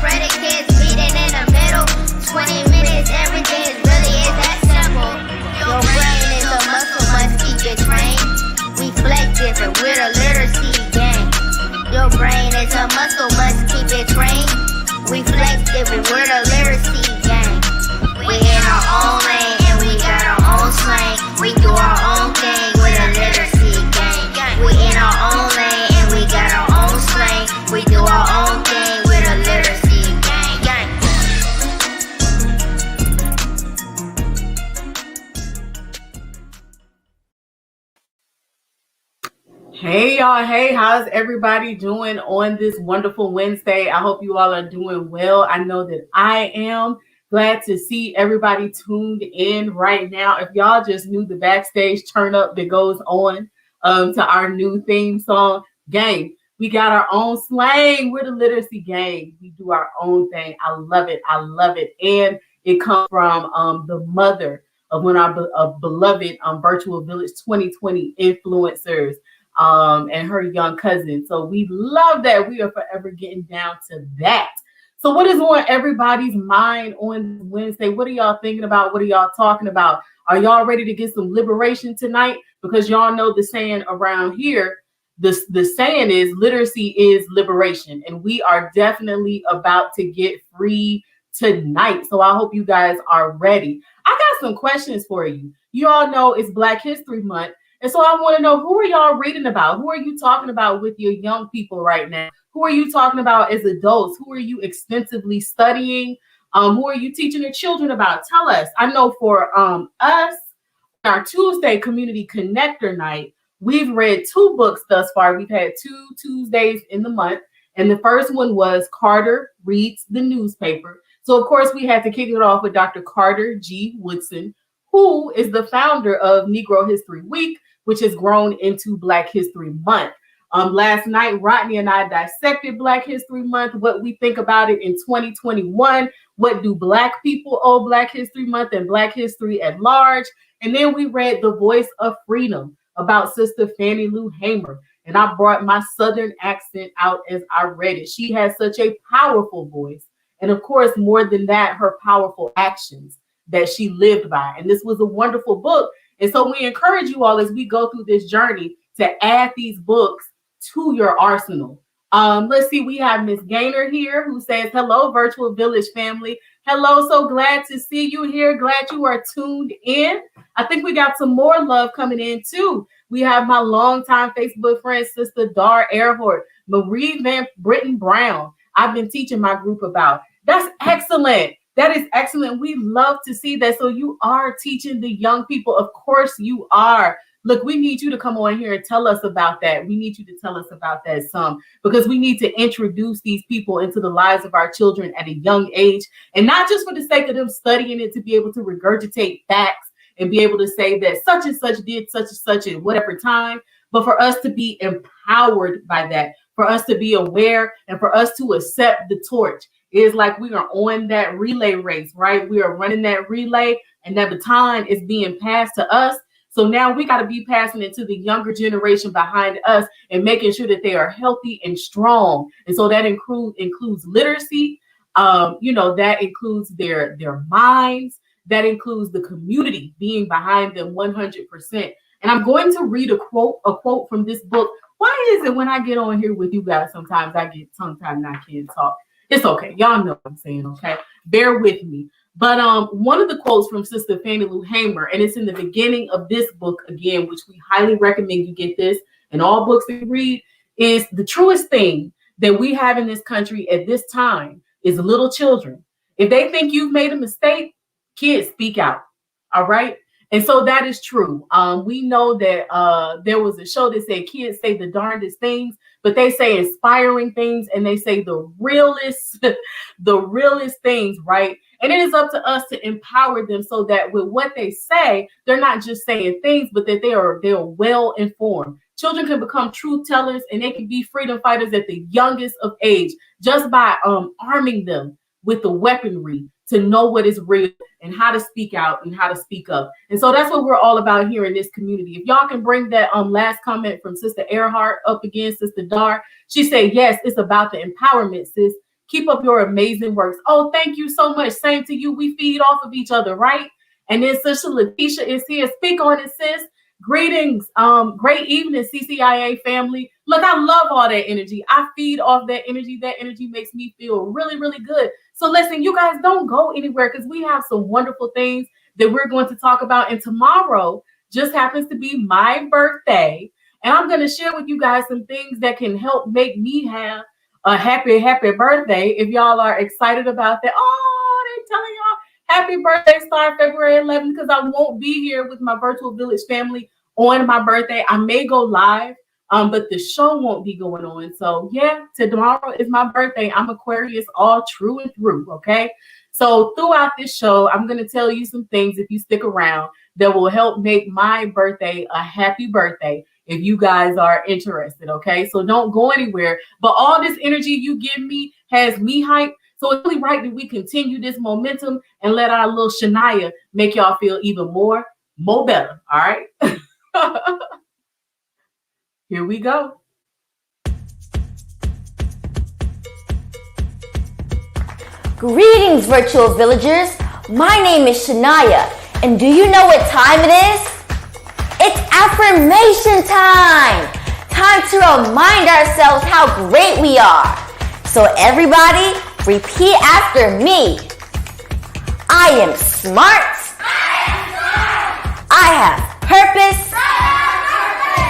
Predicates meeting in the middle. 20 minutes, everything really is that simple. Your brain is a muscle, must keep it trained. We flex different, we're the literacy gang. Your brain is a muscle, must keep it trained. We flex different, we're the literacy gang. We in our own lane and we got our own slang. We do our own thing with a literacy gang. We in our own lane and we got our own slang. We do our own thing with a literacy gang. Hey y'all, hey, how's everybody doing on this wonderful Wednesday? I hope you all are doing well. I know that I am. Glad to see everybody tuned in right now. If y'all just knew the backstage turn up that goes on to our new theme song, gang, we got our own slang. We're the literacy gang. We do our own thing. I love it. I love it. And it comes from the mother of one of our beloved Virtual Village 2020 influencers. And her young cousin. So we love that. We are forever getting down to that. So what is on everybody's mind on Wednesday? What are y'all thinking about? What are y'all talking about? Are y'all ready to get some liberation tonight? Because y'all know the saying around here, the saying is literacy is liberation. And we are definitely about to get free tonight. So I hope you guys are ready. I got some questions for you. You all know it's Black History Month. And so I want to know, who are y'all reading about? Who are you talking about with your young people right now? Who are you talking about as adults? Who are you extensively studying? Who are you teaching your children about? Tell us. I know for us, our Tuesday Community Connector Night, we've read 2 books thus far. We've had 2 Tuesdays in the month. And the first one was Carter Reads the Newspaper. So, of course, we had to kick it off with Dr. Carter G. Woodson, who is the founder of Negro History Week, which has grown into Black History Month. Last night, Rodney and I dissected Black History Month, what we think about it in 2021, what do Black people owe Black History Month and Black history at large. And then we read The Voice of Freedom about Sister Fannie Lou Hamer. And I brought my Southern accent out as I read it. She has such a powerful voice. And of course, more than that, her powerful actions that she lived by. And this was a wonderful book. And so we encourage you all as we go through this journey to add these books to your arsenal. Let's see, we have Miss Gaynor here who says, hello, Virtual Village family. Hello, so glad to see you here. Glad you are tuned in. I think we got some more love coming in too. We have my longtime Facebook friend, Sister Dar Earhart, Marie Van Britton Brown. I've been teaching my group about. That's excellent. That is excellent. We love to see that. So you are teaching the young people. Of course you are. Look, we need you to come on here and tell us about that. We need you to tell us about that some, because we need to introduce these people into the lives of our children at a young age. And not just for the sake of them studying it to be able to regurgitate facts and be able to say that such and such did such and such at whatever time, but for us to be empowered by that, for us to be aware and for us to accept the torch. It's like we are on that relay race, right? We are running that relay and that baton is being passed to us. So now we got to be passing it to the younger generation behind us and making sure that they are healthy and strong. And so that includes literacy. That includes their minds. That includes the community being behind them 100%. And I'm going to read a quote from this book. Why is it when I get on here with you guys, sometimes I get tongue-tied and I can't talk? It's okay. Y'all know what I'm saying, okay? Bear with me. But one of the quotes from Sister Fannie Lou Hamer, and it's in the beginning of this book again, which we highly recommend you get this, and all books that you read, is the truest thing that we have in this country at this time is little children. If they think you've made a mistake, kids, speak out. All right? And so that is true. We know that there was a show that said kids say the darndest things, but they say inspiring things and they say the realest things, right? And it is up to us to empower them so that with what they say, they're not just saying things, but that they're well informed. Children can become truth tellers and they can be freedom fighters at the youngest of age just by arming them with the weaponry to know what is real and how to speak out and how to speak up. And so that's what we're all about here in this community. If y'all can bring that last comment from Sister Earhart up again, Sister Dar, she said, yes, it's about the empowerment, sis. Keep up your amazing works. Oh, thank you so much. Same to you. We feed off of each other, right? And then Sister Letitia is here. Speak on it, sis. Greetings. Great evening, CCIA family. Look, I love all that energy. I feed off that energy. That energy makes me feel really, really good. So listen, you guys don't go anywhere because we have some wonderful things that we're going to talk about. And tomorrow just happens to be my birthday. And I'm going to share with you guys some things that can help make me have a happy, happy birthday. If y'all are excited about that. Oh, they're telling y'all happy birthday start February 11th because I won't be here with my virtual village family on my birthday. I may go live, but the show won't be going on. So yeah, tomorrow is my birthday. I'm Aquarius all true and through, okay? So throughout this show, I'm going to tell you some things if you stick around that will help make my birthday a happy birthday if you guys are interested, okay? So don't go anywhere. But all this energy you give me has me hyped. So it's really right that we continue this momentum and let our little Shania make y'all feel even more better, all right? Here we go. Greetings, virtual villagers. My name is Shania, and do you know what time it is? It's affirmation time! Time to remind ourselves how great we are. So everybody, repeat after me. I am smart. I have purpose.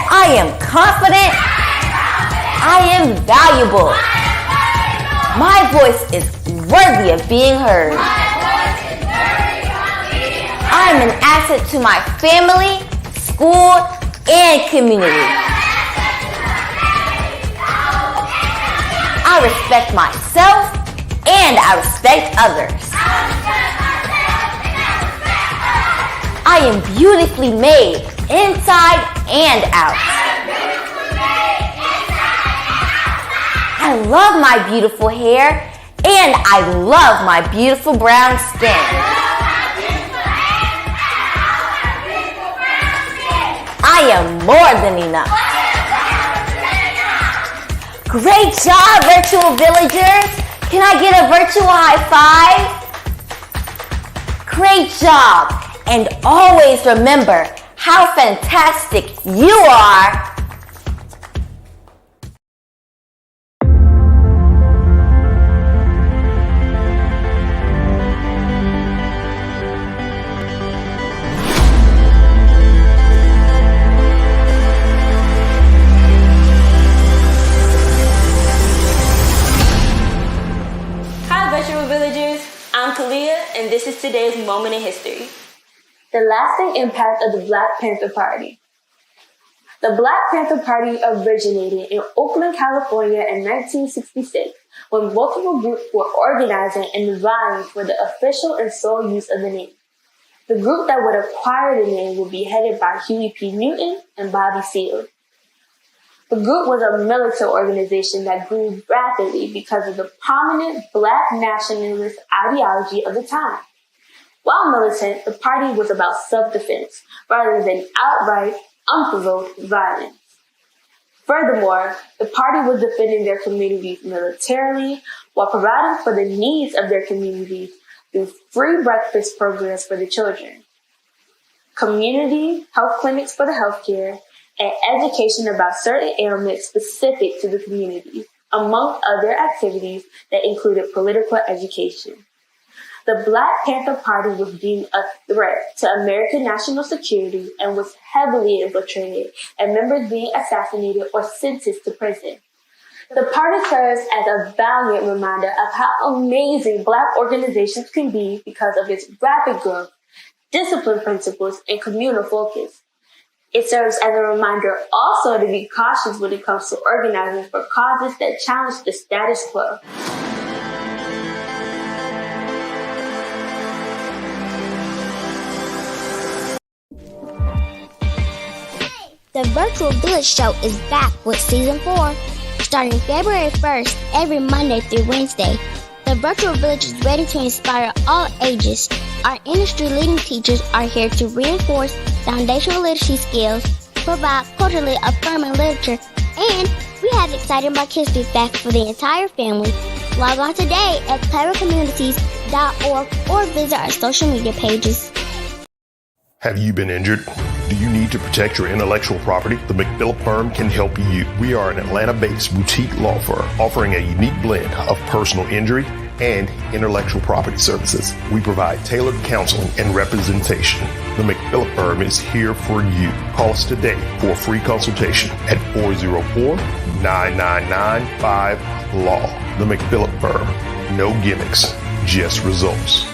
I am confident. I am valuable. My voice is worthy of being heard. I am an asset to my family, school, and community. I respect myself and I respect others. I am beautifully made inside and out. I love my beautiful hair and I love my beautiful brown skin. I am more than enough. Great job, virtual villagers. Can I get a virtual high five? Great job. And always remember how fantastic you are. And this is today's moment in history. The lasting impact of the Black Panther Party. The Black Panther Party originated in Oakland, California in 1966 when multiple groups were organizing and vying for the official and sole use of the name. The group that would acquire the name would be headed by Huey P. Newton and Bobby Seale. The group was a militant organization that grew rapidly because of the prominent Black nationalist ideology of the time. While militant, the party was about self-defense rather than outright, unprovoked violence. Furthermore, the party was defending their communities militarily while providing for the needs of their communities through free breakfast programs for the children, community health clinics for the healthcare, and education about certain ailments specific to the community, among other activities that included political education. The Black Panther Party was deemed a threat to American national security and was heavily infiltrated, and members being assassinated or sentenced to prison. The party serves as a valiant reminder of how amazing Black organizations can be because of its rapid growth, discipline principles, and communal focus. It serves as a reminder also to be cautious when it comes to organizing for causes that challenge the status quo. The Virtual Village Show is back with Season 4. Starting February 1st, every Monday through Wednesday, the Virtual Village is ready to inspire all ages. Our industry-leading teachers are here to reinforce foundational literacy skills, provide culturally affirming literature, and we have exciting Black History facts for the entire family. Log on today at clevercommunities.org or visit our social media pages. Have you been injured? Do you need to protect your intellectual property? The McMillan Firm can help you. We are an Atlanta-based boutique law firm offering a unique blend of personal injury and intellectual property services. We provide tailored counseling and representation. The McMillan Firm is here for you. Call us today for a free consultation at 404-999-5-LAW. The McMillan Firm. No gimmicks, just results.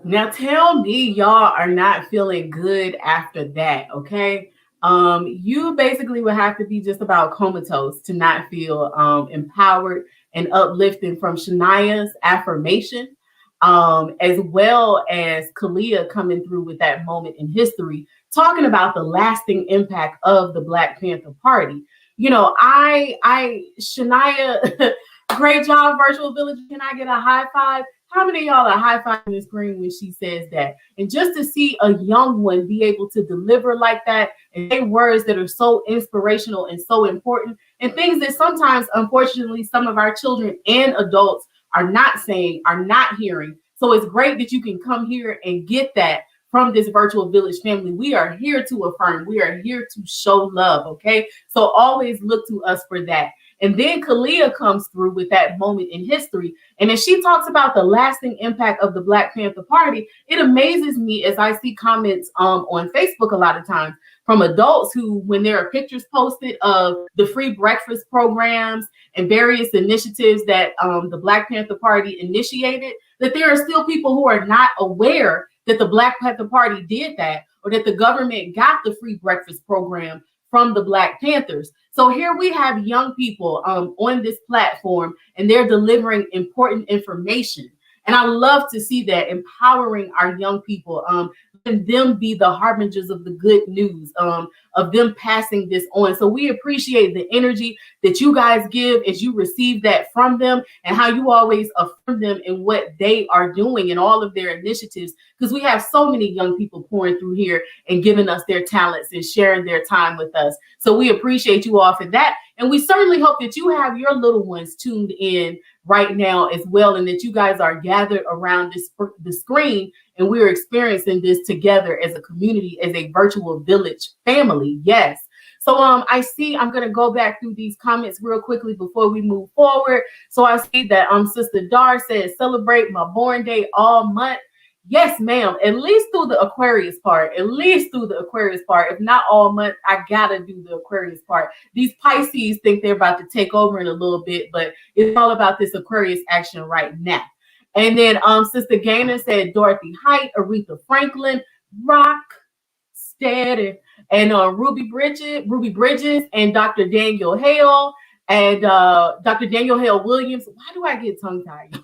Now tell me y'all are not feeling good after that, okay? You basically would have to be just about comatose to not feel empowered and uplifting from Shania's affirmation, as well as Kalia coming through with that moment in history, talking about the lasting impact of the Black Panther Party. You know, Shania, great job, Virtual Village. Can I get a high five? How many of y'all are high-fiving the screen when she says that? And just to see a young one be able to deliver like that and say words that are so inspirational and so important and things that sometimes, unfortunately, some of our children and adults are not saying, are not hearing. So it's great that you can come here and get that from this Virtual Village family. We are here to affirm. We are here to show love, okay? So always look to us for that. And then Kalia comes through with that moment in history. And as she talks about the lasting impact of the Black Panther Party, it amazes me as I see comments on Facebook a lot of times from adults who, when there are pictures posted of the free breakfast programs and various initiatives that the Black Panther Party initiated, that there are still people who are not aware that the Black Panther Party did that or that the government got the free breakfast program from the Black Panthers. So here we have young people on this platform, and they're delivering important information. And I love to see that, empowering our young people, and them be the harbingers of the good news, of them passing this on. So we appreciate the energy that you guys give as you receive that from them, and how you always affirm them in what they are doing and all of their initiatives, because we have so many young people pouring through here and giving us their talents and sharing their time with us. So we appreciate you all for that. And we certainly hope that you have your little ones tuned in right now as well, and that you guys are gathered around the screen, and we're experiencing this together as a community, as a Virtual Village family. Yes. So I see, I'm going to go back through these comments real quickly before we move forward. So I see that Sister Dar says, celebrate my born day all month. Yes, ma'am. At least through the Aquarius part. At least through the Aquarius part. If not all month, I gotta do the Aquarius part. These Pisces think they're about to take over in a little bit, but it's all about this Aquarius action right now. And then Sister Gaynor said Dorothy Height, Aretha Franklin, Rock Steady, and Ruby Bridges, and Dr. Daniel Hale, and Dr. Daniel Hale Williams. Why do I get tongue-tied?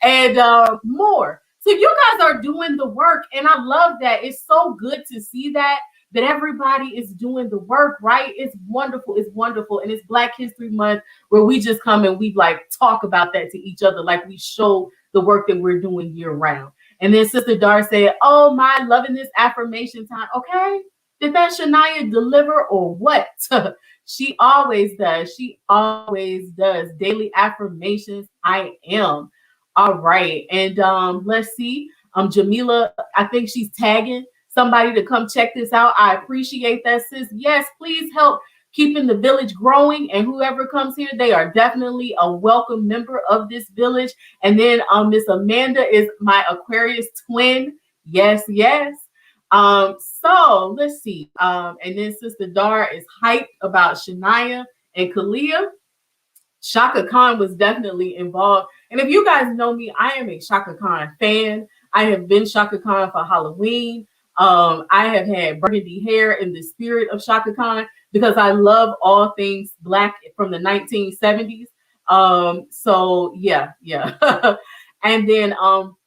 And more. So you guys are doing the work, and I love that. It's so good to see that everybody is doing the work, right? It's wonderful. It's wonderful. And it's Black History Month, where we just come and we like talk about that to each other, like we show the work that we're doing year round. And then Sister Dar said, oh my, loving this affirmation time. Okay. Did that Shania deliver or what? She always does. She always does. Daily affirmations. I am. All right. And let's see. Jamila, I think she's tagging somebody to come check this out. I appreciate that, sis. Yes, please help keeping the village growing. And whoever comes here, they are definitely a welcome member of this village. And then Miss Amanda is my Aquarius twin. Yes, yes. So let's see. And then Sister Dar is hyped about Shania and Kalia. Shaka Khan was definitely involved. And if you guys know me, I am a Shaka Khan fan. I have been Shaka Khan for Halloween. I have had burgundy hair in the spirit of Shaka Khan because I love all things Black from the 1970s. So yeah. And then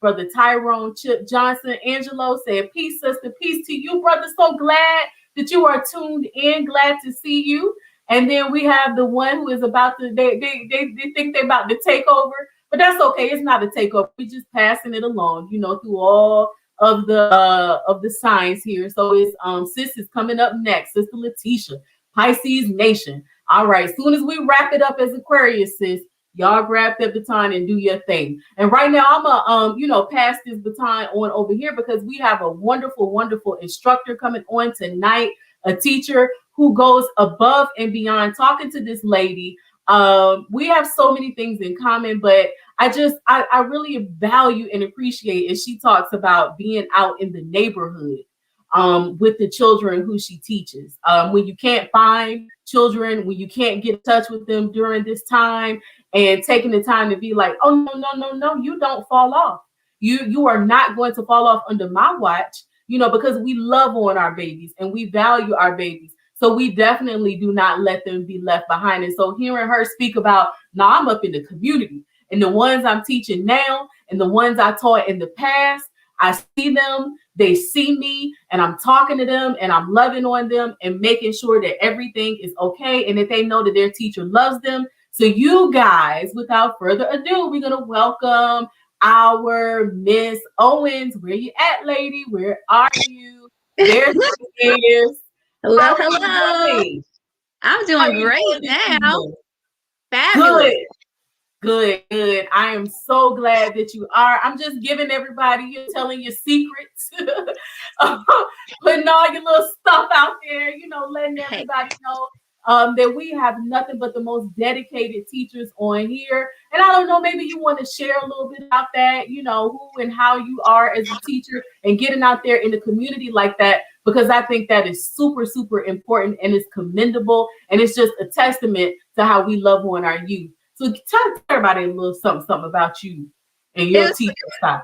Brother Tyrone Chip Johnson, Angelo said, peace, sister, peace to you, brother. So glad that you are tuned in. Glad to see you. And then we have the one who is about to, they think they're about to take over. but that's okay. It's not a takeover. We're just passing it along, through all of the signs here. So it's sis is coming up next, Sister Letitia, Pisces Nation. All right, soon as we wrap it up as Aquarius, sis, y'all grab that baton and do your thing. And right now I'm gonna pass this baton on over here because we have a wonderful, wonderful instructor coming on tonight, a teacher who goes above and beyond. Talking to this lady, we have so many things in common, but I really value and appreciate as she talks about being out in the neighborhood with the children who she teaches. When you can't find children, when you can't get in touch with them during this time, and taking the time to be like, oh, no, you don't fall off. You are not going to fall off under my watch, because we love on our babies and we value our babies. So we definitely do not let them be left behind. And so hearing her speak about, now I'm up in the community and the ones I'm teaching now and the ones I taught in the past, I see them, they see me, and I'm talking to them and I'm loving on them and making sure that everything is okay and that they know that their teacher loves them. So you guys, without further ado, we're going to welcome our Miss Owens. Where you at, lady? Where are you? There she is. Hello. I'm doing great now. Fabulous. Good. I am so glad that you are. I'm just giving everybody, you're telling your secrets, putting all your little stuff out there, letting everybody know that we have nothing but the most dedicated teachers on here. And I don't know, maybe you want to share a little bit about that, who and how you are as a teacher and getting out there in the community like that, because I think that is super, super important and it's commendable. And it's just a testament to how we love on our youth. So tell everybody a little something about you and your teacher style.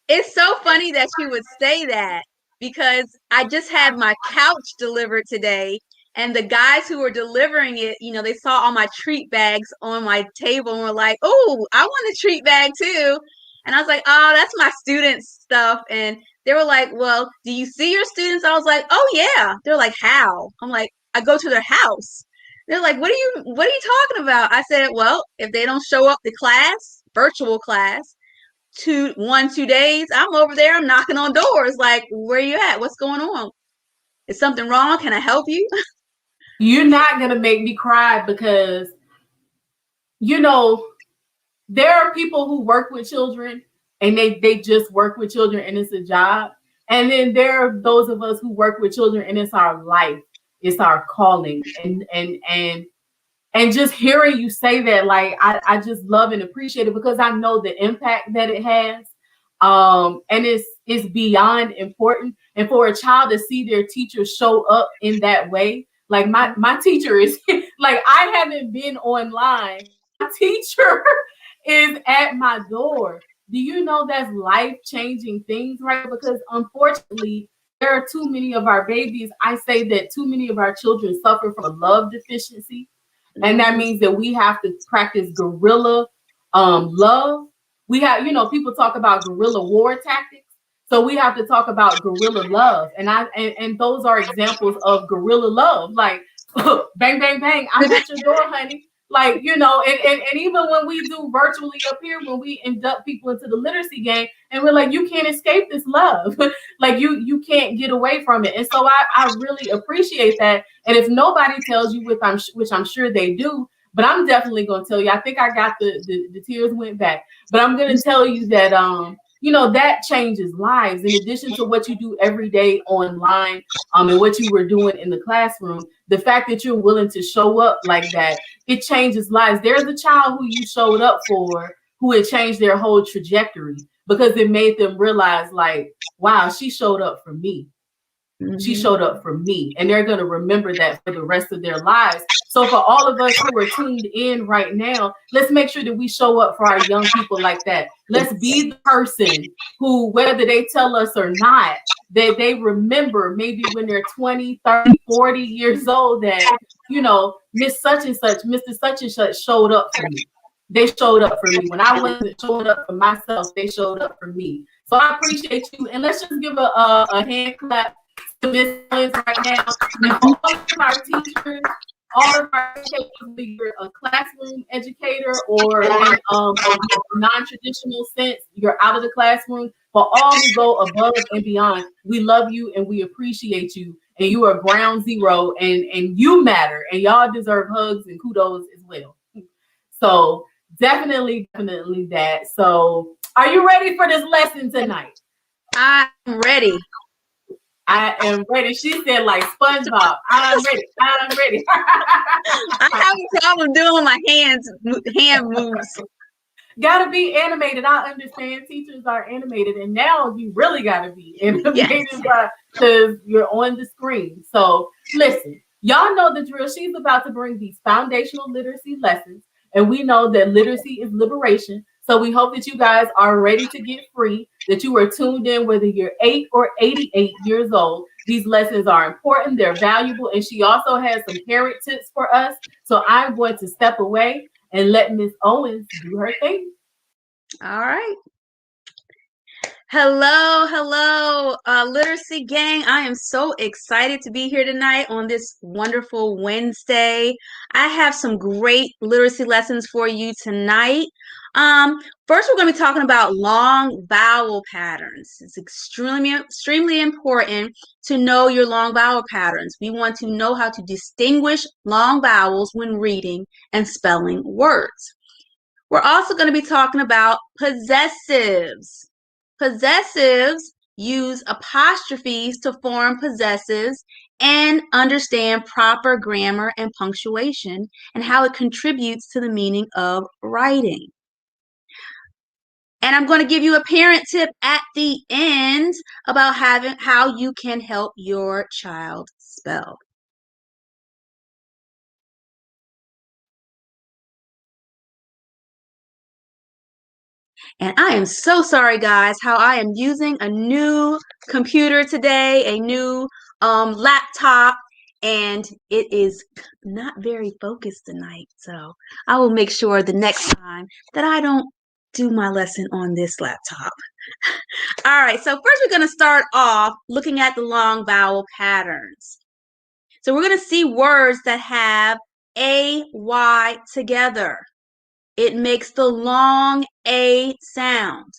It's so funny that you would say that because I just had my couch delivered today. And the guys who were delivering it, they saw all my treat bags on my table and were like, oh, I want a treat bag too. And I was like, oh, that's my students' stuff. And they were like, well, do you see your students? I was like, oh, yeah. They're like, how? I'm like, I go to their house. They're like, what are you talking about? I said, well, if they don't show up to class, virtual class, 2 days, I'm over there. I'm knocking on doors. Like, where are you at? What's going on? Is something wrong? Can I help you? You're not going to make me cry because, there are people who work with children and they just work with children and it's a job. And then there are those of us who work with children and it's our life. It's our calling. And just hearing you say that, like, I just love and appreciate it because I know the impact that it has. And it's beyond important. And for a child to see their teacher show up in that way, like my teacher is like, I haven't been online. My teacher is at my door. Do you know that's life-changing things, right? Because unfortunately, there are too many of our babies. I say that too many of our children suffer from a love deficiency. And that means that we have to practice guerrilla love. We have, people talk about guerrilla war tactics. So we have to talk about guerrilla love. And those are examples of guerrilla love. Like, bang, bang, bang, I'm at your door, honey. Like, and even when we do virtually up here, when we induct people into the literacy game, and we're like, you can't escape this love. Like, you can't get away from it. And so I really appreciate that. And if nobody tells you, which I'm sure they do, but I'm definitely going to tell you, I think I got the tears went back, but I'm going to tell you that, that changes lives in addition to what you do every day online and what you were doing in the classroom. The fact that you're willing to show up like that, it changes lives. There's a child who you showed up for who had changed their whole trajectory because it made them realize, like, wow, she showed up for me. Mm-hmm. She showed up for me, and they're going to remember that for the rest of their lives. So for all of us who are tuned in right now, let's make sure that we show up for our young people like that. Let's be the person who, whether they tell us or not, that they remember maybe when they're 20, 30, 40 years old that, Miss such and such, Mr. such and such showed up for me. They showed up for me. When I wasn't showing up for myself, they showed up for me. So I appreciate you. And let's just give a hand clap to Miss Owens right now. And all of our teachers, all of our educators, whether you're a classroom educator or in a non-traditional sense, you're out of the classroom. For all who go above and beyond, we love you and we appreciate you. And you are ground zero, and you matter, and y'all deserve hugs and kudos as well. So definitely that. So are you ready for this lesson tonight? I'm ready. I am ready. She said like SpongeBob. I'm ready. I'm ready. I have a problem doing my hand moves. Gotta be animated. I understand teachers are animated, and now you really gotta be animated because you're on the screen. So listen, y'all know the drill. She's about to bring these foundational literacy lessons, and we know that literacy is liberation. So we hope that you guys are ready to get free, that you are tuned in, whether you're 8 or 88 years old. These lessons are important, they're valuable, and she also has some parent tips for us. So I'm going to step away and let Miss Owens do her thing. All right. Hello, literacy gang. I am so excited to be here tonight on this wonderful Wednesday. I have some great literacy lessons for you tonight. First, we're going to be talking about long vowel patterns. It's extremely important to know your long vowel patterns. We want to know how to distinguish long vowels when reading and spelling words. We're also going to be talking about possessives. Possessives use apostrophes to form possessives and understand proper grammar and punctuation and how it contributes to the meaning of writing. And I'm going to give you a parent tip at the end about how you can help your child spell. And I am so sorry, guys, how I am using a new computer today, a new laptop, and it is not very focused tonight. So I will make sure the next time that I don't do my lesson on this laptop. All right, so first we're going to start off looking at the long vowel patterns. So we're going to see words that have AY together. It makes the long A sound.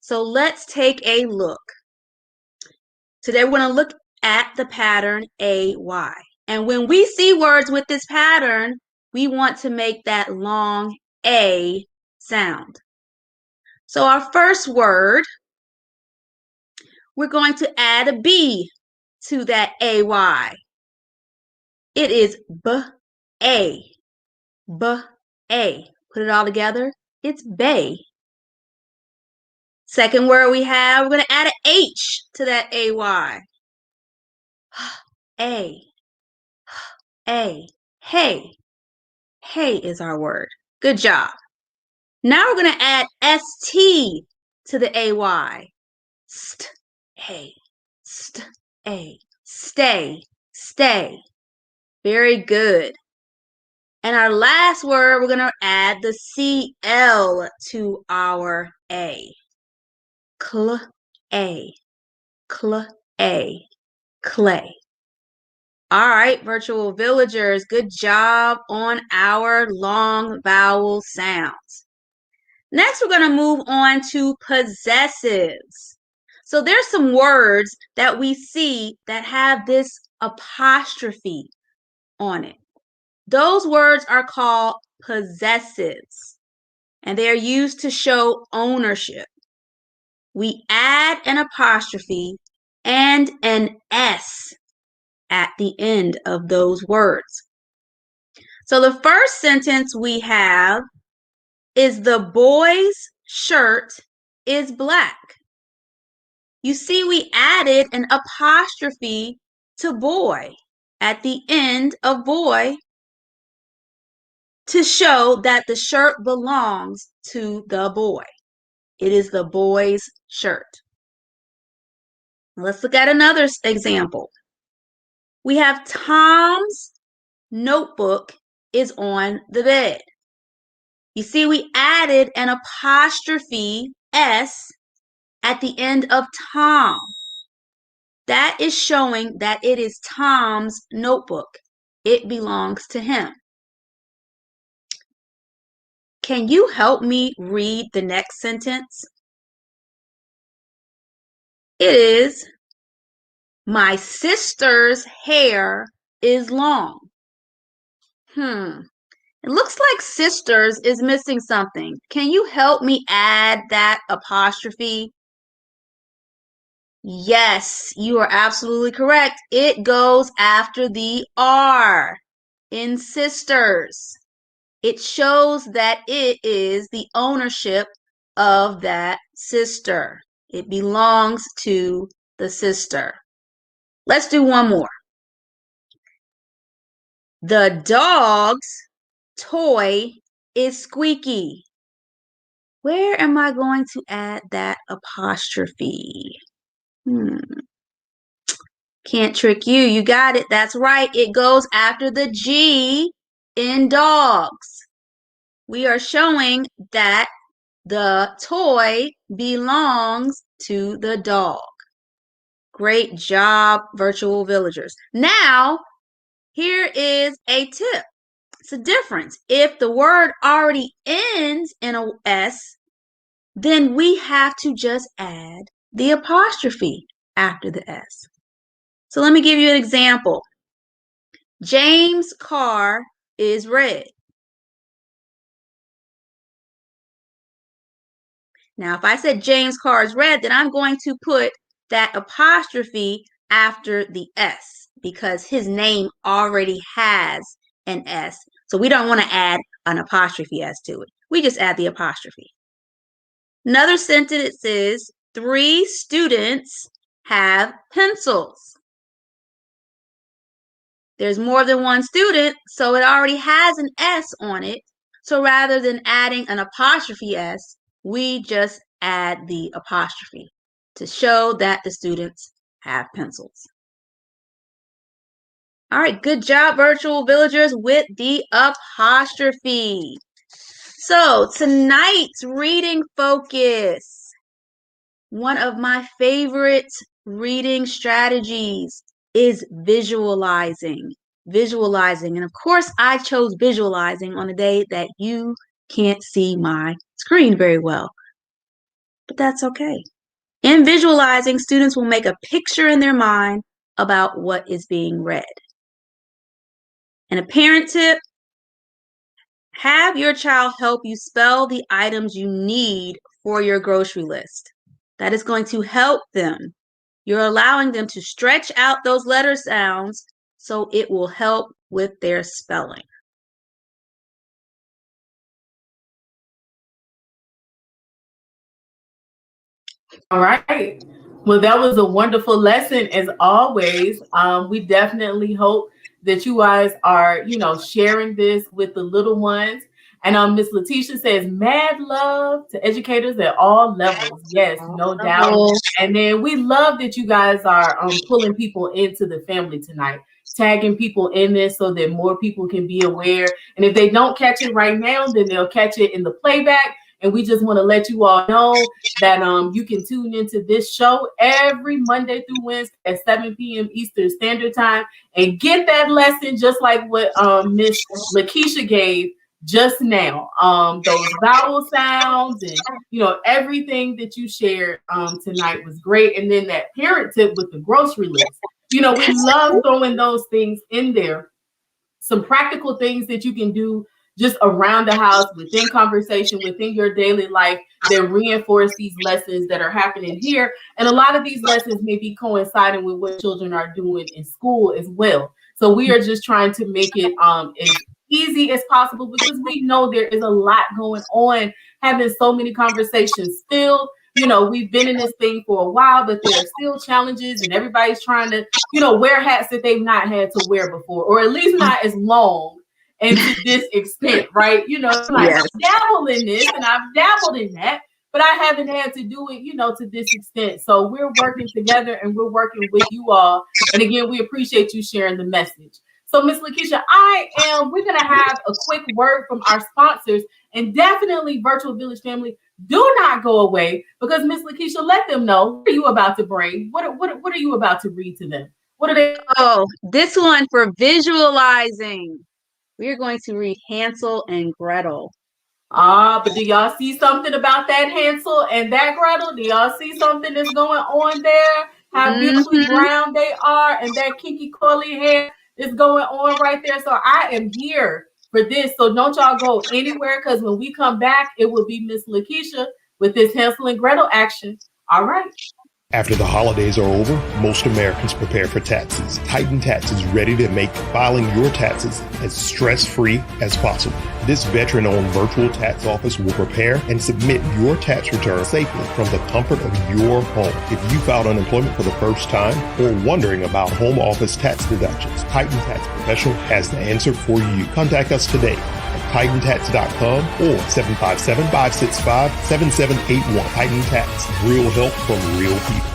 So let's take a look. Today we're going to look at the pattern AY. And when we see words with this pattern, we want to make that long A sound. So our first word, we're going to add a B to that AY. It is B-A. B-A. Put it all together. It's bay. Second word we have, we're going to add an H to that AY. A. A. Hey. Hey is our word. Good job. Now we're going to add ST to the AY. St. A. St. A. Stay. Stay. Very good. And our last word, we're going to add the CL to our A. Cl-A. Cl-A. Clay. All right, virtual villagers, good job on our long vowel sounds. Next, we're going to move on to possessives. So there's some words that we see that have this apostrophe on it. Those words are called possessives, and they are used to show ownership. We add an apostrophe and an S at the end of those words. So the first sentence we have is the boy's shirt is black. You see, we added an apostrophe to boy at the end of boy to show that the shirt belongs to the boy. It is the boy's shirt. Let's look at another example. We have Tom's notebook is on the bed. You see, we added an apostrophe S at the end of Tom. That is showing that it is Tom's notebook. It belongs to him. Can you help me read the next sentence? It is, my sister's hair is long. It looks like sisters is missing something. Can you help me add that apostrophe? Yes, you are absolutely correct. It goes after the R in sisters. It shows that it is the ownership of that sister. It belongs to the sister. Let's do one more. The dog's toy is squeaky. Where am I going to add that apostrophe? Can't trick you. You got it. That's right. It goes after the G in dogs. We are showing that the toy belongs to the dog. Great job, virtual villagers. Now, here is a tip. It's a difference. If the word already ends in a S, then we have to just add the apostrophe after the S. So let me give you an example. James' car is red. Now, if I said James' car is red, then I'm going to put that apostrophe after the S because his name already has an S. So we don't want to add an apostrophe S to it. We just add the apostrophe. Another sentence is 3 students have pencils. There's more than one student, so it already has an S on it. So rather than adding an apostrophe S, we just add the apostrophe to show that the students have pencils. All right, good job, virtual villagers, with the apostrophe. So tonight's reading focus, one of my favorite reading strategies is visualizing. And of course, I chose visualizing on a day that you can't see my screen very well. But that's okay. In visualizing, students will make a picture in their mind about what is being read. And a parent tip, have your child help you spell the items you need for your grocery list. That is going to help them. You're allowing them to stretch out those letter sounds so it will help with their spelling. All right. Well, that was a wonderful lesson as always. We definitely hope that you guys are, sharing this with the little ones. And Miss Letitia says, mad love to educators at all levels. Yes, no doubt. And then we love that you guys are pulling people into the family tonight, tagging people in this so that more people can be aware. And if they don't catch it right now, then they'll catch it in the playback. And we just want to let you all know that you can tune into this show every Monday through Wednesday at 7 p.m. Eastern Standard Time and get that lesson just like what Miss Lakeisha gave just now. Those vowel sounds and everything that you shared tonight was great. And then that parent tip with the grocery list. We love throwing those things in there. Some practical things that you can do just around the house, within conversation, within your daily life that reinforce these lessons that are happening here. And a lot of these lessons may be coinciding with what children are doing in school as well. So we are just trying to make it as easy as possible because we know there is a lot going on, having so many conversations still. We've been in this thing for a while, but there are still challenges and everybody's trying to, wear hats that they've not had to wear before, or at least not as long and to this extent, right? I've dabbled in this and I've dabbled in that, but I haven't had to do it, to this extent. So we're working together and we're working with you all. And again, we appreciate you sharing the message. So Miss Lakeisha, we're going to have a quick word from our sponsors, and definitely Virtual Village family, do not go away because Miss Lakeisha, let them know what are you about to bring? What are you about to read to them? What are they? Oh, this one for visualizing. We are going to read Hansel and Gretel. But do y'all see something about that Hansel and that Gretel? Do y'all see something that's going on there? How beautifully brown they are, and that kinky curly hair is going on right there. So I am here for this. So don't y'all go anywhere, because when we come back, it will be Miss Lakeisha with this Hansel and Gretel action. All right. After the holidays are over, most Americans prepare for taxes. Titan Tax is ready to make filing your taxes as stress-free as possible. This veteran-owned virtual tax office will prepare and submit your tax return safely from the comfort of your home. If you filed unemployment for the first time or wondering about home office tax deductions, Titan Tax Professional has the answer for you. Contact us today at TitanTax.com or 757-565-7781. Titan Tax, real help from real people.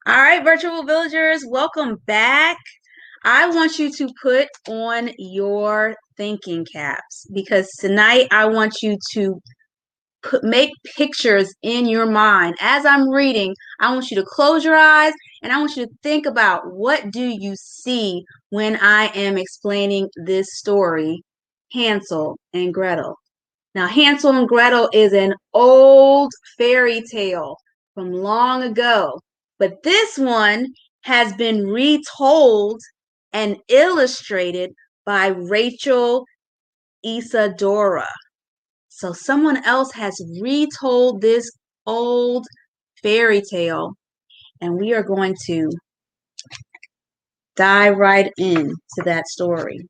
All right, virtual villagers, welcome back. I want you to put on your thinking caps, because tonight I want you to make pictures in your mind. As I'm reading, I want you to close your eyes and I want you to think about, what do you see when I am explaining this story, Hansel and Gretel. Now, Hansel and Gretel is an old fairy tale from long ago, but this one has been retold and illustrated by Rachel Isadora. So someone else has retold this old fairy tale, and we are going to dive right into that story.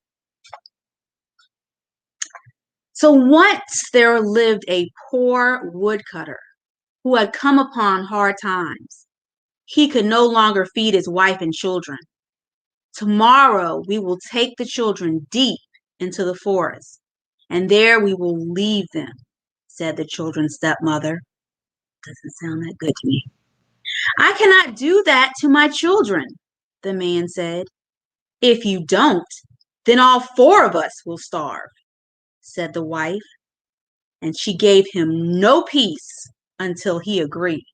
So once there lived a poor woodcutter who had come upon hard times. He could no longer feed his wife and children. Tomorrow we will take the children deep into the forest, and there we will leave them, said the children's stepmother. Doesn't sound that good to me. I cannot do that to my children, the man said. If you don't, then all four of us will starve, said the wife, and she gave him no peace until he agreed.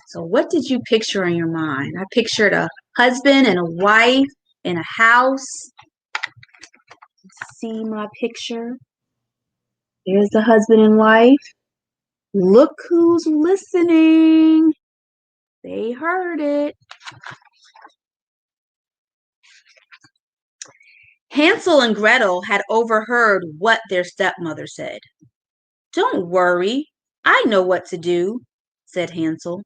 So what did you picture in your mind? I pictured a husband and a wife in a house. See my picture? There's the husband and wife. Look who's listening. They heard it. Hansel and Gretel had overheard what their stepmother said. Don't worry, I know what to do, said Hansel.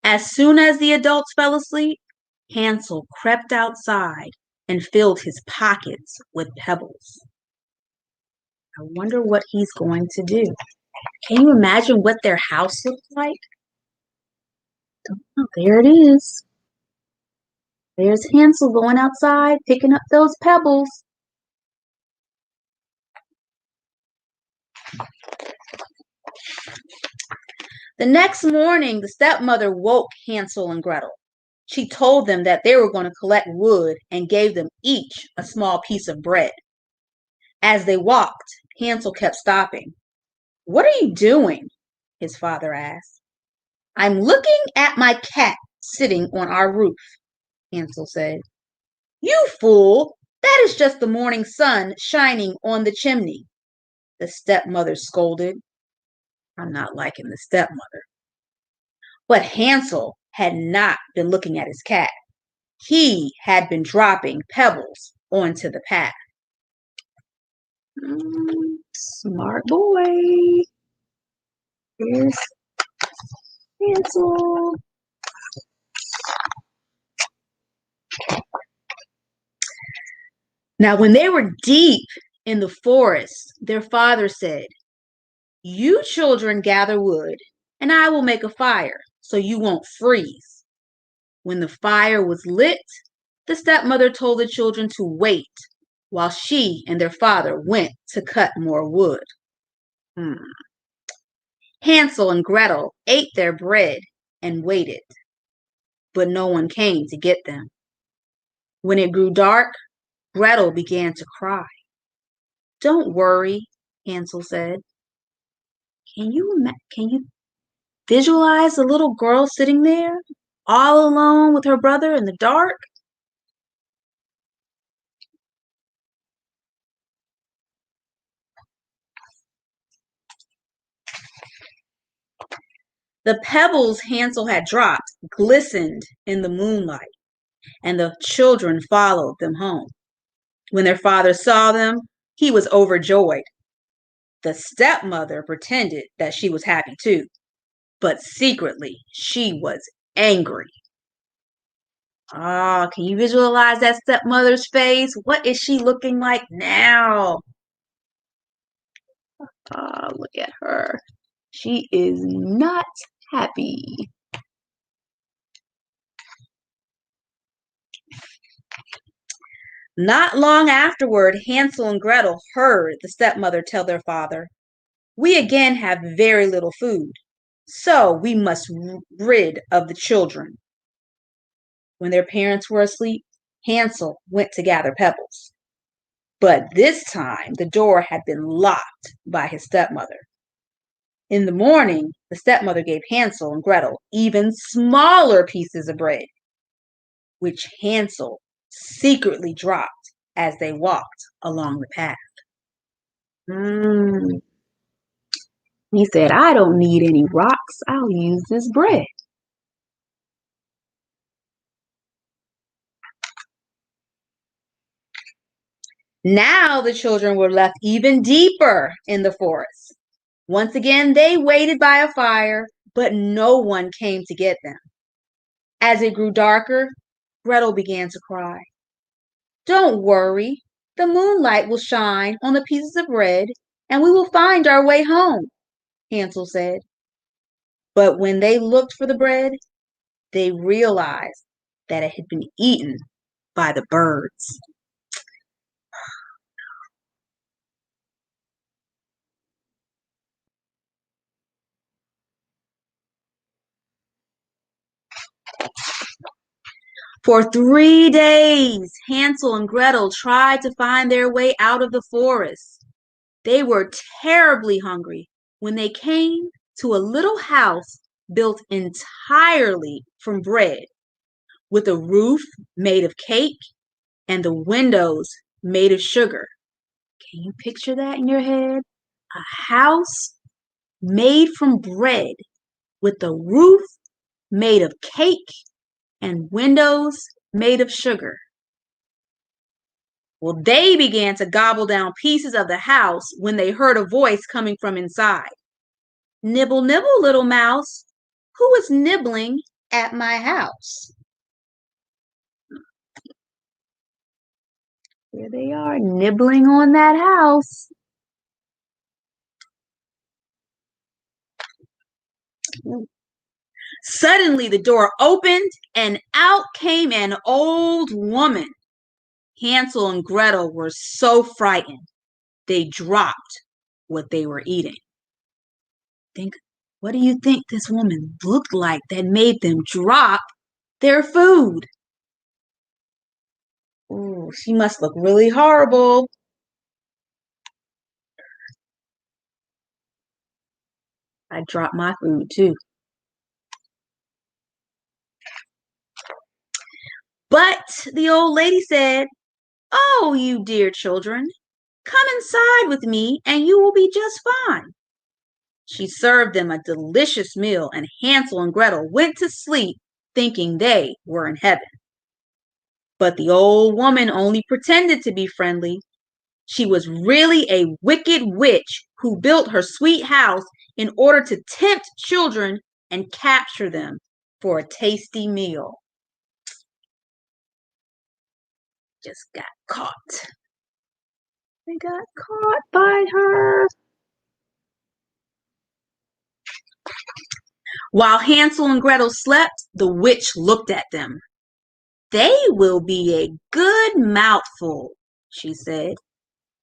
As soon as the adults fell asleep, Hansel crept outside and filled his pockets with pebbles. I wonder what he's going to do. Can you imagine what their house looked like? Oh, there it is. There's Hansel going outside, picking up those pebbles. The next morning, the stepmother woke Hansel and Gretel. She told them that they were going to collect wood and gave them each a small piece of bread. As they walked, Hansel kept stopping. What are you doing? His father asked. I'm looking at my cat sitting on our roof, Hansel said. You fool! That is just the morning sun shining on the chimney, the stepmother scolded. I'm not liking the stepmother. But Hansel had not been looking at his cat. He had been dropping pebbles onto the path. Smart boy. Here's Hansel. Now, when they were deep in the forest, their father said, You children gather wood, and I will make a fire so you won't freeze. When the fire was lit, the stepmother told the children to wait while she and their father went to cut more wood. Hansel and Gretel ate their bread and waited, but no one came to get them. When it grew dark, Gretel began to cry. "Don't worry," Hansel said. Can you visualize the little girl sitting there, all alone with her brother in the dark? The pebbles Hansel had dropped glistened in the moonlight, and the children followed them home. When their father saw them, he was overjoyed. The stepmother pretended that she was happy too, but secretly she was angry. Ah, can you visualize that stepmother's face? What is she looking like now? Ah, look at her. She is not happy. Not long afterward, Hansel and Gretel heard the stepmother tell their father, "We again have very little food, so we must rid of the children." When their parents were asleep, Hansel went to gather pebbles. But this time the door had been locked by his stepmother. In the morning, the stepmother gave Hansel and Gretel even smaller pieces of bread, which Hansel secretly dropped as they walked along the path. He said, "I don't need any rocks. I'll use this bread." Now the children were left even deeper in the forest. Once again, they waited by a fire, but no one came to get them. As it grew darker, Gretel began to cry. "Don't worry, the moonlight will shine on the pieces of bread, and we will find our way home," Hansel said. But when they looked for the bread, they realized that it had been eaten by the birds. For 3 days, Hansel and Gretel tried to find their way out of the forest. They were terribly hungry when they came to a little house built entirely from bread, with a roof made of cake and the windows made of sugar. Can you picture that in your head? A house made from bread with a roof made of cake and windows made of sugar. Well, they began to gobble down pieces of the house when they heard a voice coming from inside. "Nibble, nibble, little mouse. Who is nibbling at my house?" Here they are, nibbling on that house. Suddenly, the door opened, and out came an old woman. Hansel and Gretel were so frightened, they dropped what they were eating. What do you think this woman looked like that made them drop their food? Ooh, she must look really horrible. I dropped my food too. But the old lady said, "Oh, you dear children, come inside with me and you will be just fine." She served them a delicious meal, and Hansel and Gretel went to sleep thinking they were in heaven. But the old woman only pretended to be friendly. She was really a wicked witch who built her sweet house in order to tempt children and capture them for a tasty meal. Just got caught. They got caught by her. While Hansel and Gretel slept, the witch looked at them. "They will be a good mouthful," she said.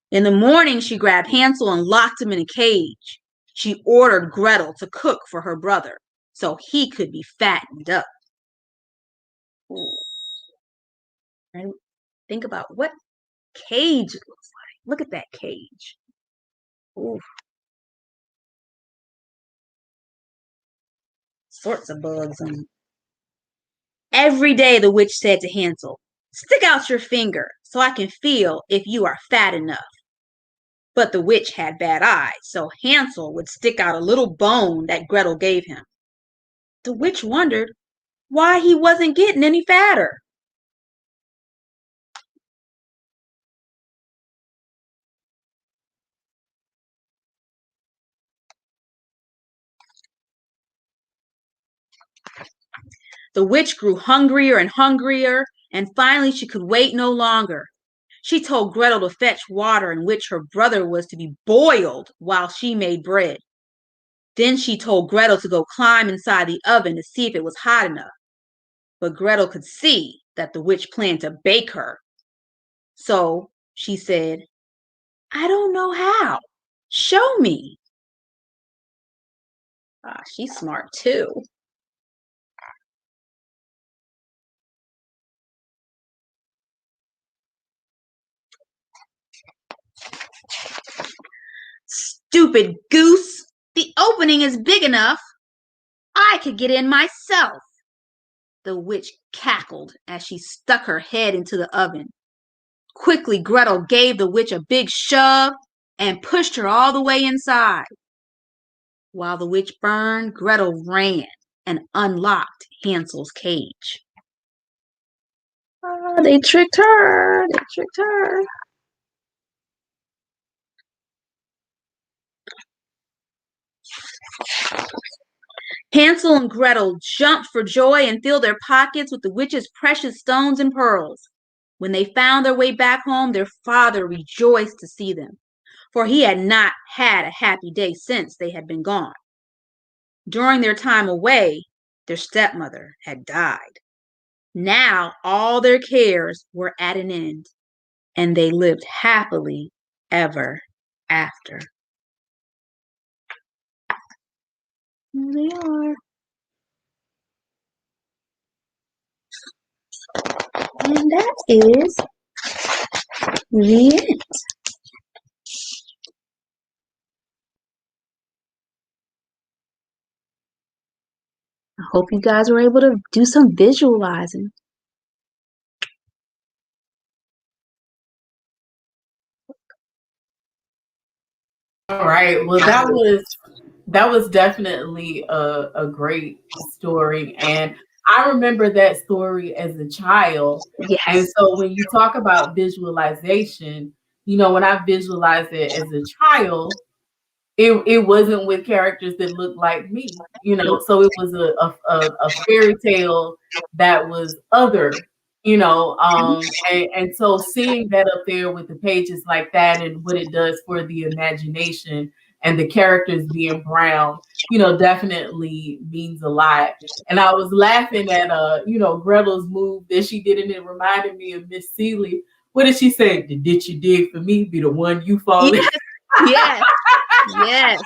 In the morning, she grabbed Hansel and locked him in a cage. She ordered Gretel to cook for her brother so he could be fattened up. think about what cage looks like. Look at that cage. Ooh. Sorts of bugs on it. Every day the witch said to Hansel, "Stick out your finger so I can feel if you are fat enough." But the witch had bad eyes, so Hansel would stick out a little bone that Gretel gave him. The witch wondered why he wasn't getting any fatter. The witch grew hungrier and hungrier, and finally she could wait no longer. She told Gretel to fetch water in which her brother was to be boiled while she made bread. Then she told Gretel to go climb inside the oven to see if it was hot enough. But Gretel could see that the witch planned to bake her. So she said, "I don't know how. Show me." She's smart too. "Stupid goose! The opening is big enough. I could get in myself." The witch cackled as she stuck her head into the oven. Quickly, Gretel gave the witch a big shove and pushed her all the way inside. While the witch burned, Gretel ran and unlocked Hansel's cage. They tricked her. They tricked her. Hansel and Gretel jumped for joy and filled their pockets with the witch's precious stones and pearls. When they found their way back home, their father rejoiced to see them, for he had not had a happy day since they had been gone. During their time away, their stepmother had died. Now all their cares were at an end, and they lived happily ever after. Here they are. And that is the end. I hope you guys were able to do some visualizing. All right. Well, that was definitely a great story, and I remember that story as a child. Yes. And so when you talk about visualization, when I visualized it as a child, it wasn't with characters that looked like me, so it was a fairy tale that was other, and so seeing that up there with the pages like that and what it does for the imagination and the characters being brown, definitely means a lot. And I was laughing at Gretel's move that she did, and it reminded me of Miss Seeley. What did she say? The ditch you dig for me be the one you fall in. Yes. Yes.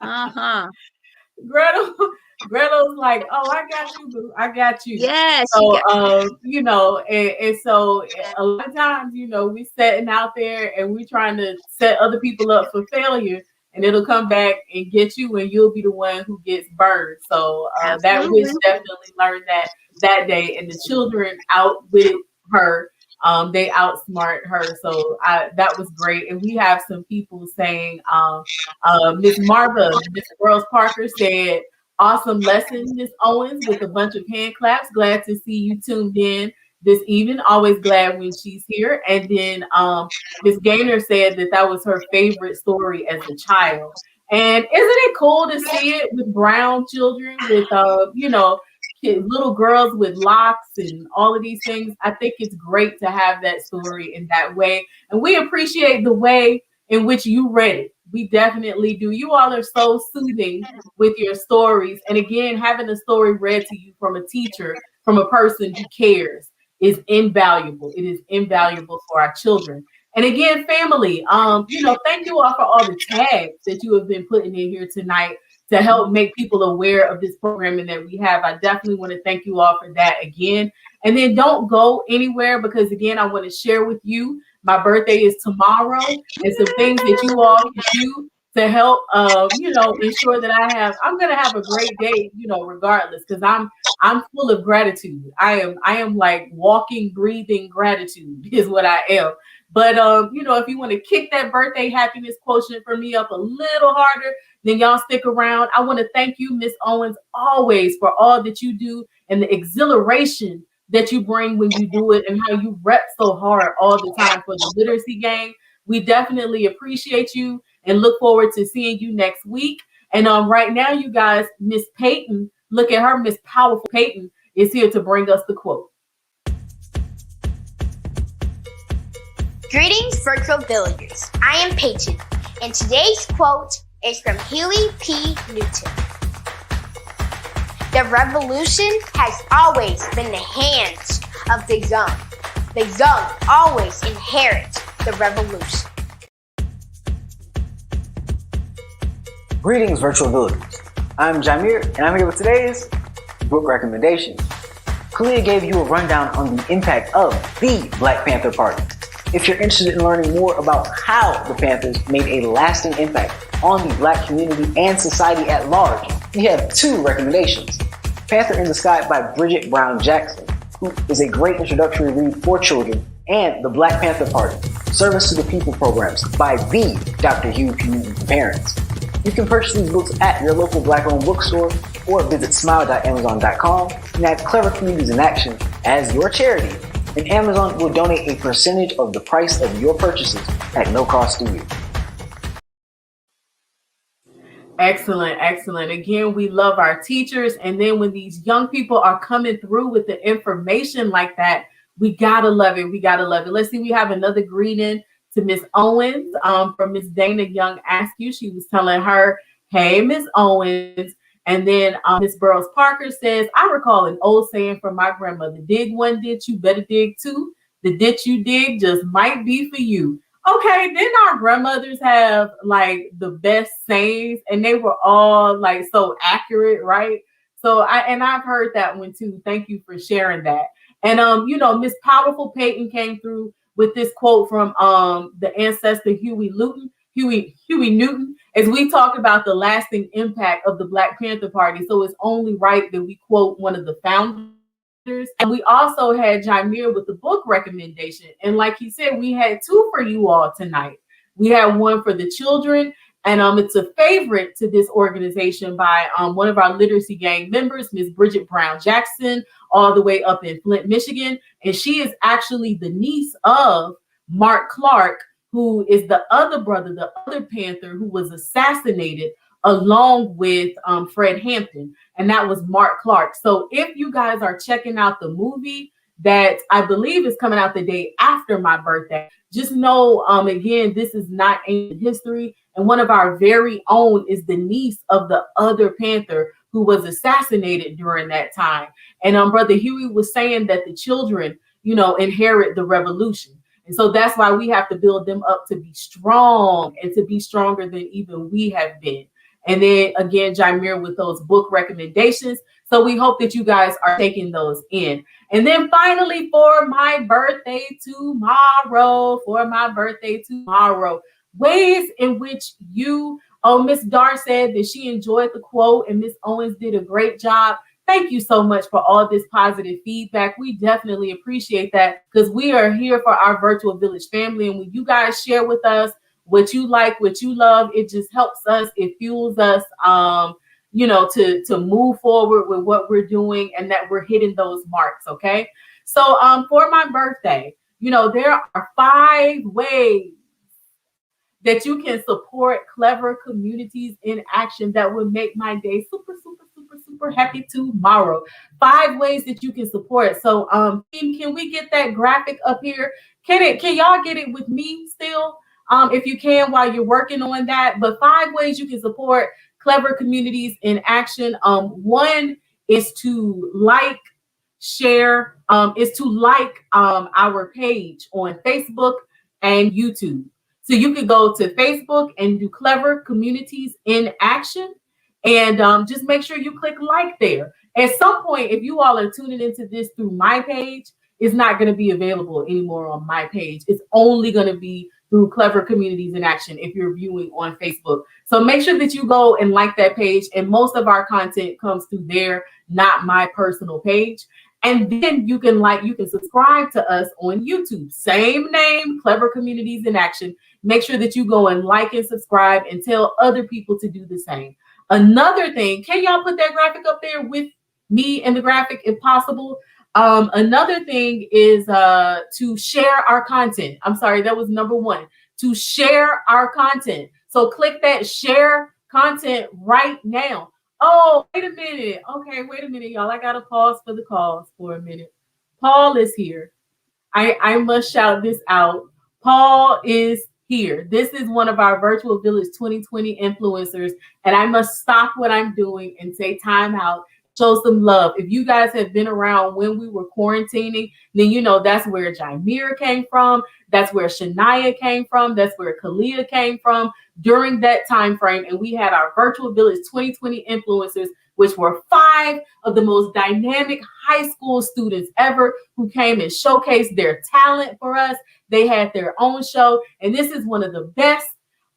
Uh-huh. Gretel's like, "Oh, I got you, boo. I got you." Yes. So, and so a lot of times, we setting out there and we trying to set other people up for failure, and it'll come back and get you, and you'll be the one who gets burned. So that witch definitely learned that day, and the children outwitted her. They outsmart her. So that was great. And we have some people saying, Miss Marva, Miss Burroughs Parker said, "Awesome lesson, Miss Owens," with a bunch of hand claps. Glad to see you tuned in this evening. Always glad when she's here. And then Miss Gaynor said that was her favorite story as a child. And isn't it cool to see it with brown children, with little girls with locks and all of these things? I think it's great to have that story in that way. And we appreciate the way in which you read it. We definitely do. You all are so soothing with your stories. And again, having a story read to you from a teacher, from a person who cares, is invaluable. It is invaluable for our children. And again, family, thank you all for all the tags that you have been putting in here tonight to help make people aware of this programming that we have. I definitely want to thank you all for that again. And then don't go anywhere, because again, I want to share with you, my birthday is tomorrow, and some things that you all can do to help, ensure that I'm going to have a great day, regardless, because I'm full of gratitude. I am like walking, breathing gratitude is what I am. But if you want to kick that birthday happiness quotient for me up a little harder, then y'all stick around. I want to thank you, Miss Owens, always for all that you do and the exhilaration that you bring when you do it, and how you rep so hard all the time for the literacy gang. We definitely appreciate you and look forward to seeing you next week. And right now, you guys, Miss Peyton, look at her, Miss Powerful Peyton is here to bring us the quote. Greetings, virtual villagers. I am Peyton, and today's quote is from Huey P. Newton. The revolution has always been in the hands of the young. The young always inherit the revolution. Greetings, virtual villagers. I'm Jamir, and I'm here with today's book recommendation. Kalia gave you a rundown on the impact of the Black Panther Party. If you're interested in learning more about how the Panthers made a lasting impact on the Black community and society at large, we have two recommendations. Panther in the Sky by Bridget Brown Jackson, who is a great introductory read for children, and The Black Panther Party, Service to the People programs by the Dr. Hugh Community for Parents. You can purchase these books at your local Black-owned bookstore or visit smile.amazon.com and add Clever Communities in Action as your charity, and Amazon will donate a percentage of the price of your purchases at no cost to you. Excellent, excellent. Again, we love our teachers. And then when these young people are coming through with the information like that, we gotta love it. We gotta love it. Let's see, we have another greeting to Miss Owens from Miss Dana Young Askew. She was telling her, hey, Miss Owens. And then Miss Burroughs Parker says, I recall an old saying from my grandmother, dig one ditch, you better dig two. The ditch you dig just might be for you. Okay, didn't our grandmothers have like the best sayings, and they were all like so accurate, right? So I've heard that one too. Thank you for sharing that. And Miss Powerful Peyton came through with this quote from the ancestor Huey Newton, as we talk about the lasting impact of the Black Panther Party. So it's only right that we quote one of the founders. And we also had Jaimir with the book recommendation. And like he said, we had two for you all tonight. We had one for the children, and it's a favorite to this organization by one of our literacy gang members, Miss Bridget Brown Jackson, all the way up in Flint, Michigan. And she is actually the niece of Mark Clark, who is the other brother, the other Panther who was assassinated along with Fred Hampton, and that was Mark Clark. So if you guys are checking out the movie that I believe is coming out the day after my birthday, just know, again, this is not ancient history, and one of our very own is the niece of the other Panther who was assassinated during that time. And Brother Huey was saying that the children, inherit the revolution. And so that's why we have to build them up to be strong and to be stronger than even we have been. And then again, Jaimir with those book recommendations. So we hope that you guys are taking those in. And then finally, for my birthday tomorrow, ways in which Miss Dar said that she enjoyed the quote and Miss Owens did a great job. Thank you so much for all this positive feedback. We definitely appreciate that, because we are here for our virtual village family. And when you guys share with us what you like, what you love, it just helps us. It fuels us, to move forward with what we're doing and that we're hitting those marks. Okay. So for my birthday, there are 5 ways that you can support Clever Communities in Action that will make my day super, super, super, super happy tomorrow. 5 ways that you can support. So team, can we get that graphic up here? Can y'all get it with me still? If you can, while you're working on that. But 5 ways you can support Clever Communities in Action. One is to share our page on Facebook and YouTube. So you could go to Facebook and do Clever Communities in Action. And just make sure you click like there. At some point, if you all are tuning into this through my page, it's not going to be available anymore on my page. It's only going to be through Clever Communities in Action if you're viewing on Facebook. So make sure that you go and like that page. And most of our content comes through there, not my personal page. And then you can subscribe to us on YouTube. Same name, Clever Communities in Action. Make sure that you go and like and subscribe and tell other people to do the same. Another thing, can y'all put that graphic up there with me and the graphic if possible? Another thing is to share our content. I'm sorry, that was number one, to share our content. So click that share content right now. Oh, wait a minute. Okay, wait a minute, y'all. I got to pause for the calls for a minute. Paul is here. I must shout this out. Paul is here. This is one of our Virtual Village 2020 influencers, and I must stop what I'm doing and say time out. Show some love. If you guys have been around when we were quarantining, then you know that's where Jameer came from. That's where Shania came from. That's where Kalia came from during that time frame. And we had our Virtual Village 2020 influencers, which were 5 of the most dynamic high school students ever who came and showcased their talent for us. They had their own show. And this is one of the best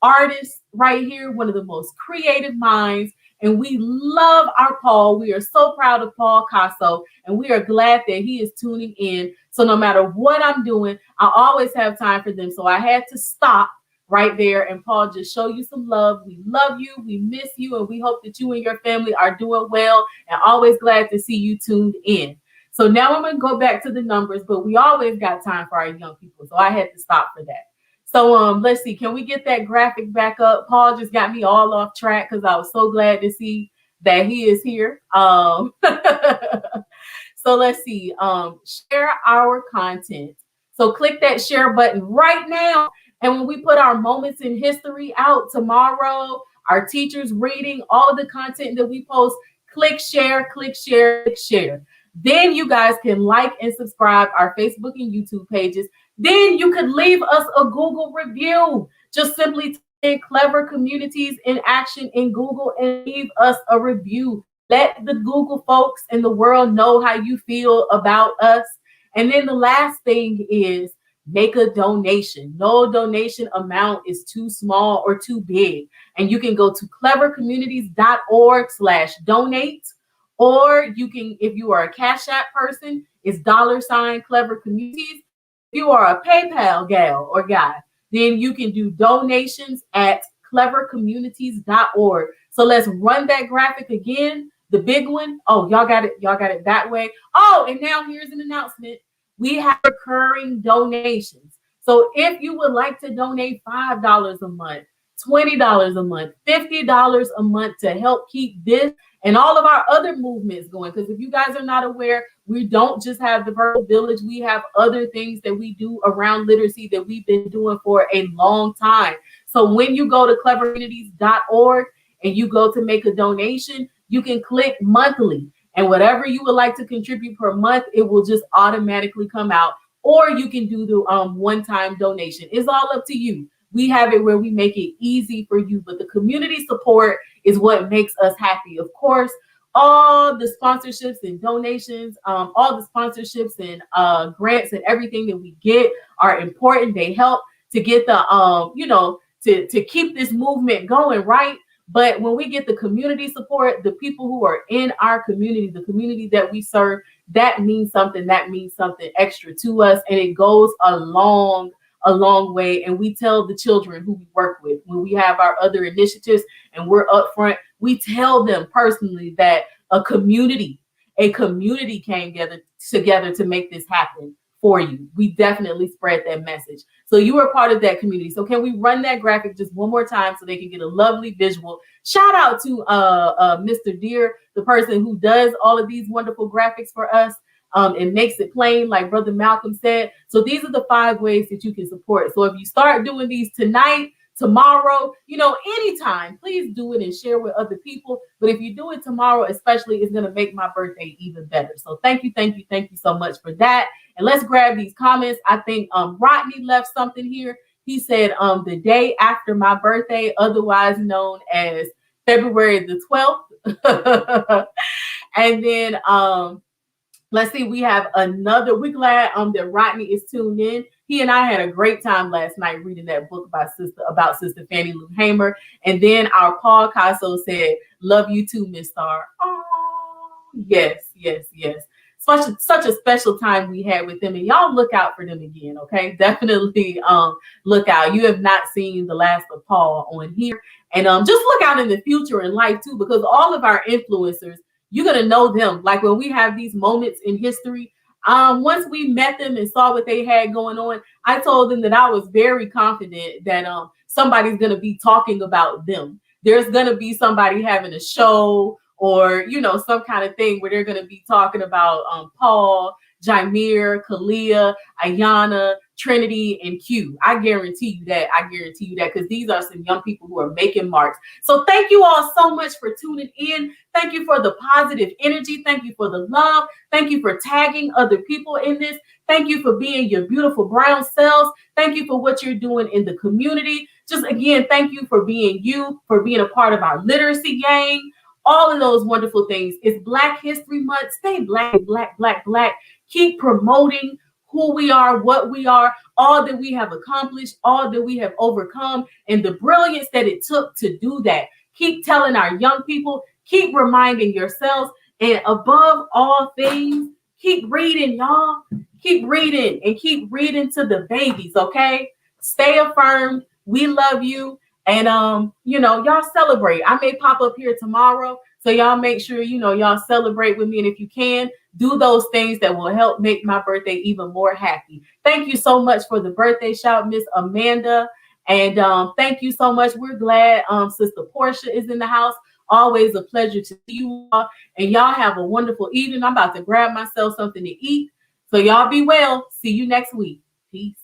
artists right here, one of the most creative minds. And we love our Paul. We are so proud of Paul Casso, and we are glad that he is tuning in. So no matter what I'm doing, I always have time for them. So I had to stop right there and Paul just show you some love. We love you, we miss you, and we hope that you and your family are doing well, and always glad to see you tuned in. So now I'm going to go back to the numbers, but we always got time for our young people, so I had to stop for that. So let's see, can we get that graphic back up? Paul just got me all off track because I was so glad to see that he is here. So let's see, share our content. So click that share button right now. And when we put our moments in history out tomorrow, our teachers reading, all of the content that we post, click share, click share, click share. Then you guys can like and subscribe our Facebook and YouTube pages. Then you could leave us a Google review. Just simply type in Clever Communities in Action in Google and leave us a review. Let the Google folks in the world know how you feel about us. And then the last thing is make a donation. No donation amount is too small or too big. And you can go to clevercommunities.org/donate. Or you can, if you are a Cash App person, it's $ Clever Communities. If you are a PayPal gal or guy, then you can do donations at clevercommunities.org. So let's run that graphic again. The big one. Oh, y'all got it. Y'all got it that way. Oh, and now here's an announcement. We have recurring donations. So if you would like to donate $5 a month, $20 a month, $50 a month to help keep this and all of our other movements going. Because if you guys are not aware, we don't just have the Virtual Village. We have other things that we do around literacy that we've been doing for a long time. So when you go to clevercommunities.org and you go to make a donation, you can click monthly. And whatever you would like to contribute per month, it will just automatically come out. Or you can do the one-time donation. It's all up to you. We have it where we make it easy for you, but the community support is what makes us happy. Of course, all the sponsorships and donations, all the sponsorships and grants and everything that we get are important. They help to get the, to keep this movement going, right? But when we get the community support, the people who are in our community, the community that we serve, that means something. That means something extra to us, and it goes a long way. And we tell the children who we work with when we have our other initiatives and we're up front, we tell them personally that a community came together to make this happen for you. We definitely spread that message. So you are part of that community. So can we run that graphic just one more time so they can get a lovely visual? Shout out to Mr. Deere, the person who does all of these wonderful graphics for us. And makes it plain, like Brother Malcolm said. So these are the 5 ways that you can support. So if you start doing these tonight, tomorrow, anytime, please do it and share with other people. But if you do it tomorrow, especially, it's going to make my birthday even better. So thank you so much for that. And let's grab these comments. I think Rodney left something here. He said the day after my birthday, otherwise known as February the 12th. And then let's see, we have another. We're glad that Rodney is tuned in. He and I had a great time last night reading that book about Sister Fannie Lou Hamer. And then our Paul Casso said, "Love you too, Miss Star." Oh, yes. Such a special time we had with them, and y'all look out for them again, okay? Definitely look out. You have not seen the last of Paul on here, and just look out in the future in life too, because all of our influencers, you're gonna know them. Like when we have these moments in history, once we met them and saw what they had going on, I told them that I was very confident that somebody's gonna be talking about them. There's gonna be somebody having a show, or, you know, some kind of thing where they're going to be talking about Paul, Jameer, Kalia, Ayana, Trinity, and Q. I guarantee you that. Because these are some young people who are making marks. So thank you all so much for tuning in. Thank you for the positive energy. Thank you for the love. Thank you for tagging other people in this. Thank you for being your beautiful brown selves. Thank you for what you're doing in the community. Just again, thank you for being you, for being a part of our literacy gang. All of those wonderful things. It's Black History Month. Stay black, black, black, black. Keep promoting who we are, what we are, all that we have accomplished, all that we have overcome, and the brilliance that it took to do that. Keep telling our young people, keep reminding yourselves, and above all things, keep reading, y'all. Keep reading, and keep reading to the babies, okay? Stay affirmed. We love you. And, you know, y'all celebrate. I may pop up here tomorrow. So y'all make sure, you know, y'all celebrate with me. And if you can, do those things that will help make my birthday even more happy. Thank you so much for the birthday shout, Miss Amanda. And thank you so much. We're glad Sister Portia is in the house. Always a pleasure to see you all. And y'all have a wonderful evening. I'm about to grab myself something to eat. So y'all be well. See you next week. Peace.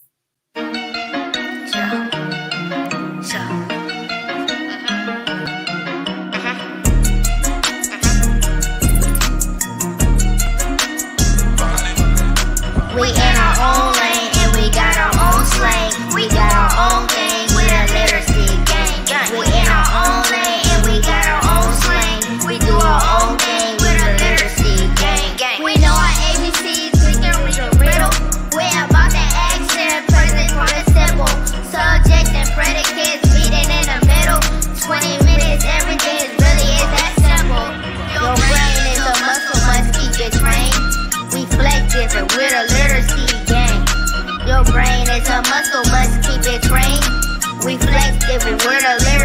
We in our own lane and we got our own slang. We got our own gang with a literacy gang. We in our own lane and we got our own slang. We do our own thing with a literacy gang. We know our ABCs, we can read a riddle. We about the accent, present participle, subject and predicates meeting in the middle. 20 minutes every day really is that simple. Your brain is a muscle, must keep it trained. We flex different with a literacy gang. Your brain is a muscle, must keep it trained. We flex different with a literacy